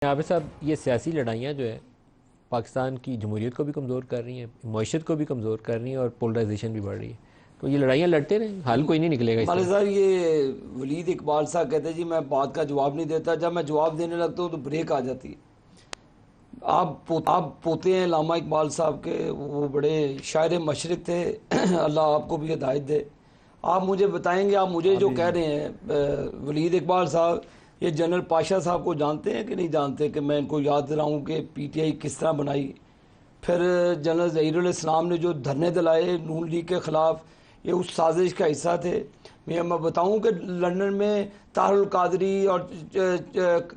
عابد صاحب، یہ سیاسی لڑائیاں جو ہے پاکستان کی جمہوریت کو بھی کمزور کر رہی ہیں، معیشت کو بھی کمزور کر رہی ہیں اور پولرائزیشن بھی بڑھ رہی ہے. تو یہ لڑائیاں لڑتے رہیں، حل کوئی نہیں نکلے گا اس مالک سے. صاحب یہ ولید اقبال صاحب کہتے ہیں جی میں بات کا جواب نہیں دیتا، جب میں جواب دینے لگتا ہوں تو بریک آ جاتی ہے. آپ پوتے ہیں علامہ اقبال صاحب کے، وہ بڑے شاعر مشرق تھے. اللہ آپ کو بھی ہدایت دے. آپ مجھے بتائیں گے، آپ مجھے جو کہہ رہے ہیں ولید اقبال صاحب یہ جنرل پاشا صاحب کو جانتے ہیں کہ نہیں جانتے، کہ میں ان کو یاد دلاؤں کہ پی ٹی آئی کس طرح بنائی. پھر جنرل ظہیر الاسلام نے جو دھرنے دلائے نون لیگ کے خلاف، یہ اس سازش کا حصہ تھے. میں بتاؤں کہ لندن میں طاہر القادری اور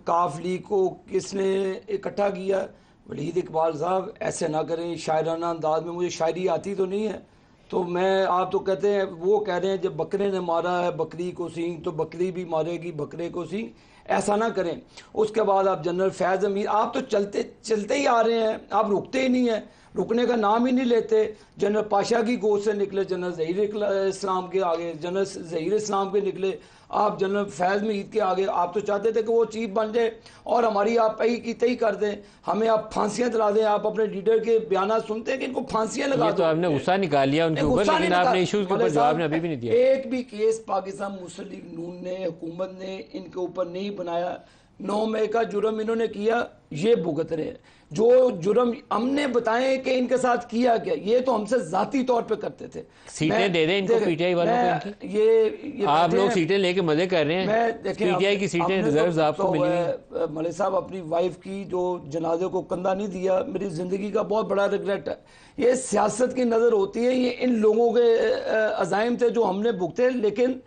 کاف لیگ کو کس نے اکٹھا کیا؟ ولید اقبال صاحب ایسے نہ کریں شاعرانہ انداز میں. مجھے شاعری آتی تو نہیں ہے، تو میں آپ تو کہتے ہیں، وہ کہہ رہے ہیں جب بکرے نے مارا ہے بکری کو سینگ تو بکری بھی مارے گی بکرے کو سینگ. ایسا نہ کریں. اس کے بعد آپ جنرل فیض امیر، آپ تو چلتے ہی آ رہے ہیں، آپ رکتے ہی نہیں ہیں، رکنے کا نام ہی نہیں لیتے. جنرل پاشا کی گود سے نکلے، جنرل ظہیر اسلام کے آگے، جنرل ظہیر اسلام کے نکلے، آپ جنرل فیض مید کے آگے. آپ تو چاہتے تھے کہ وہ چیف بن جائے اور ہماری آپ پہی کی تہی کر دیں، ہمیں آپ پھانسیاں دلا دیں. آپ اپنے لیڈر کے بیانات سنتے ہیں کہ ان کو پھانسیاں لگا دو. یہ تو آپ نے غصہ نکال لیا ان کے اوپر، لیکن آپ نے ایشوز کے اوپر جواب نے ابھی بھی نہیں دیا. ایک بھی کیس پاکستان مسلم لیگ نون نے، حکومت نے ان کے اوپر نہیں بنایا. 9 مئی کا جرم انہوں نے کیا، یہ بھگت رہے ہیں. جو جرم ہم نے بتائے کہ ان کے ساتھ کیا گیا، یہ تو ہم سے ذاتی طور پہ کرتے تھے. سیٹیں دے دیں ان کو پی ٹی آئی والوں کو. ان کی یہ آپ لوگ سیٹیں لے کے مزے کر رہے ہیں، پی ٹی آئی کی سیٹیں ریزروز آپ کو ملی ہیں. ملک صاحب اپنی وائف کی جو جنازے کو کندھا نہیں دیا، میری زندگی کا بہت بڑا ریگریٹ ہے. یہ سیاست کی نظر ہوتی ہے، یہ ان لوگوں کے عزائم تھے جو ہم نے بھگتے، لیکن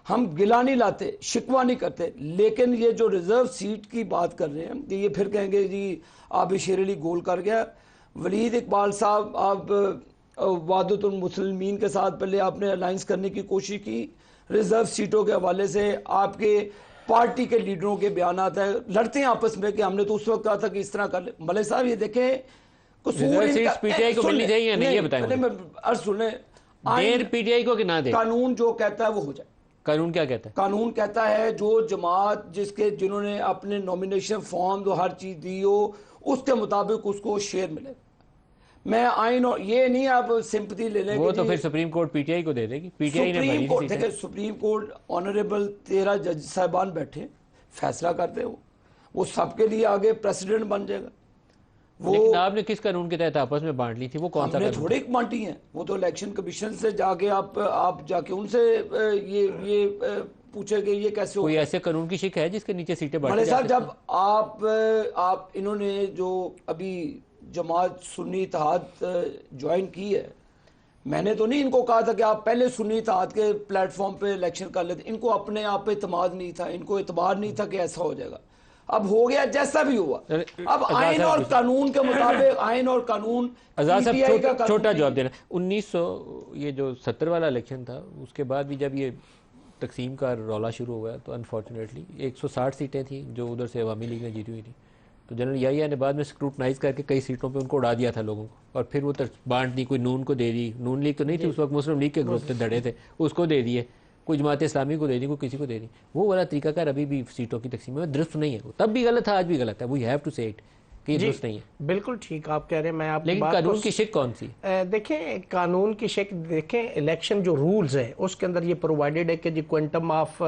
ہم گلا نہیں لاتے، شکوہ نہیں کرتے. لیکن یہ جو ریزرو سیٹ کی بات کر رہے ہیں کہ یہ پھر کہیں گے جی آپ شیر علی گول کر گیا. ولید اقبال صاحب، آپ وحدت المسلمین کے ساتھ پہلے آپ نے الائنس کرنے کی کوشش کی، ریزرو سیٹوں کے حوالے سے آپ کے پارٹی کے لیڈروں کے بیانات ہیں، لڑتے ہیں آپس میں کہ ہم نے تو اس وقت کہا تھا کہ اس طرح کر لیں. ملک صاحب یہ دیکھیں قصور سیٹس پی ٹی آئی کو ملنی چاہیے یا نہیں، یہ بتائیں مجھے. سنیں، دیر پی ٹی آئی کو کہ نہ دے، قانون جو کہتا ہے وہ ہو جائے. قانون کیا کہتا ہے؟ قانون کہتا ہے جو جماعت جنہوں نے اپنے نومینیشن فارم جو ہر چیز دی ہو اس کے مطابق اس کو شیئر ملے. میں آئین اور یہ نہیں آپ سمپتی لے لیں، وہ تو پھر supreme court P T I کو دے دے گی. پی ٹی آئی نے بھری تھی سیٹیں. سپریم کورٹ آنریبل 13 جج صاحبان بیٹھے فیصلہ کرتے ہو، وہ سب کے لیے آگے پریسیڈنٹ بن جائے گا. لیکن آپ نے کس قانون کے تحت آپس میں بانٹ لی تھی؟ وہ کون سا ہم نے قانون؟ تھوڑے بانٹی ہیں، وہ تو الیکشن کمیشن سے جا کے آپ جا کے ان سے یہ پوچھے کہ یہ کیسے ہو. کوئی ایسے قانون کی شک ہے جس کے نیچے سیٹیں بانٹی ملک جا صاحب سکتی جب آپ انہوں نے جو ابھی جماعت سنی اتحاد جوائن کی ہے، میں نے تو نہیں ان کو کہا تھا کہ آپ پہلے سنی اتحاد کے پلیٹ فارم پہ الیکشن کر لیتے. ان کو اپنے آپ پہ اعتماد نہیں تھا، ان کو اعتبار نہیں تھا کہ ایسا ہو جائے گا. اب ہو گیا جیسا بھی ہوا. اب آئین اور قانون کے مطابق، آئین اور قانون آزاد پی ٹی آئی کا صاحب چھوٹا جواب دینا. 1900 یہ جو 70 والا الیکشن تھا، اس کے بعد بھی جب یہ تقسیم کا رولا شروع ہوا تو انفارچونیٹلی 160 سیٹیں تھیں جو ادھر سے عوامی لیگ نے جیتی ہوئی تھیں. تو جنرل یحییٰ نے بعد میں سکروٹنائز کر کے کئی سیٹوں پہ ان کو اڑا دیا تھا لوگوں کو، اور پھر وہ بانٹ دی. کوئی نون کو دے دی، نون لیگ تو نہیں تھی اس وقت، مسلم لیگ کے گروپ تھے دھڑے تھے، اس کو دے دیے. کوئی جماعت اسلامی کو دے دی، کوئی کسی کو دے دی. وہ والا طریقہ کار ابھی بھی سیٹوں کی تقسیم میں درست نہیں ہے. وہ تب بھی غلط تھا، آج بھی غلط ہے. وی ہیو ٹو سے اٹ کہ یہ درست نہیں ہے. بالکل ٹھیک آپ کہہ رہے ہیں. میں آپ لیکن قانون کی شک کون سی؟ دیکھیں قانون کی شک دیکھیں، الیکشن جو رولز ہیں اس کے اندر یہ پرووائڈڈ ہے کہ جی کوانٹم آف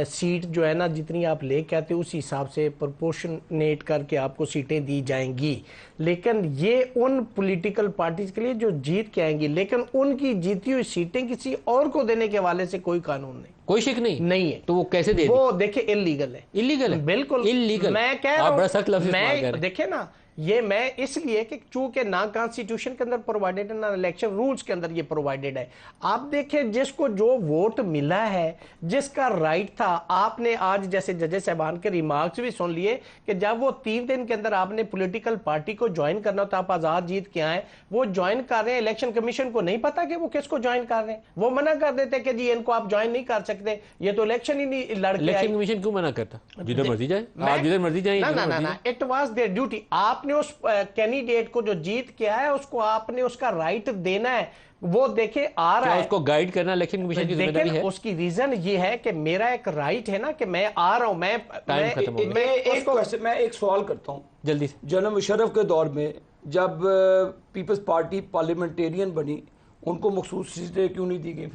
سیٹ جو ہے نا جتنی آپ لے کے آتے اسی حساب سے پرپورشنیٹ کر کے آپ کو سیٹیں دی جائیں گی. لیکن یہ ان پولیٹیکل پارٹیز کے لیے جو جیت کے آئیں گی، لیکن ان کی جیتی ہوئی سیٹیں کسی اور کو دینے کے حوالے سے کوئی قانون نہیں، کوئی شک نہیں ہے. تو وہ کیسے دے دی؟ وہ دیکھیں انلیگل ہے. انلیگل ہے، بالکل انلیگل. میں کہہ رہا آپ ہوں، بڑا سخت لفظ استعمال کر رہے ہیں. دیکھیں نا، یہ میں اس لیے کہ چونکہ نہ کانسٹیٹیوشن کے اندر پرووائڈڈ ہے نہ الیکشن رولز کے اندر یہ پرووائڈڈ ہے. آپ دیکھیں جس کو جو ووٹ ملا ہے، جس کا رائٹ تھا، آپ نے آج جیسے ججز صاحبان کے ریمارکس بھی سن لیے کہ جب وہ 3 دن کے اندر آپ نے پولیٹیکل پارٹی کو جوائن کرنا ہوتا، آپ آزاد جیت کے آئیں، وہ جوائن کر رہے ہیں. الیکشن کمیشن کو نہیں پتا کہ وہ کس کو جوائن کر رہے ہیں، وہ منع کر دیتے کہ جی ان کو آپ جوائن نہیں کر سکتے، یہ تو الیکشن ہی نہیں لڑ کے آئے. الیکشن کمیشن کیوں منع کرتا؟ جدھر مرضی جائیں آپ، جدھر مرضی جائیں. It was there duty. آپ نے اس کینڈیڈیٹ کو جو جیت کے آیا ہے اس کو آپ نے اس کا رائٹ دینا ہے. وہ دیکھیں آ رہا ہے, اس کو گائیڈ کرنا الیکشن کمیشن کی ذمہ داری ہے. اس کی ریزن یہ ہے کہ میرا ایک رائٹ ہے نا کہ میں آ رہا ہوں. میں ایک سوال کرتا ہوں جلدی سے. جنرل مشرف کے دور میں جب پیپلز پارٹی پارلیمنٹیرین بنی ان کو مخصوص سیٹیں کیوں نہیں دی گئی؟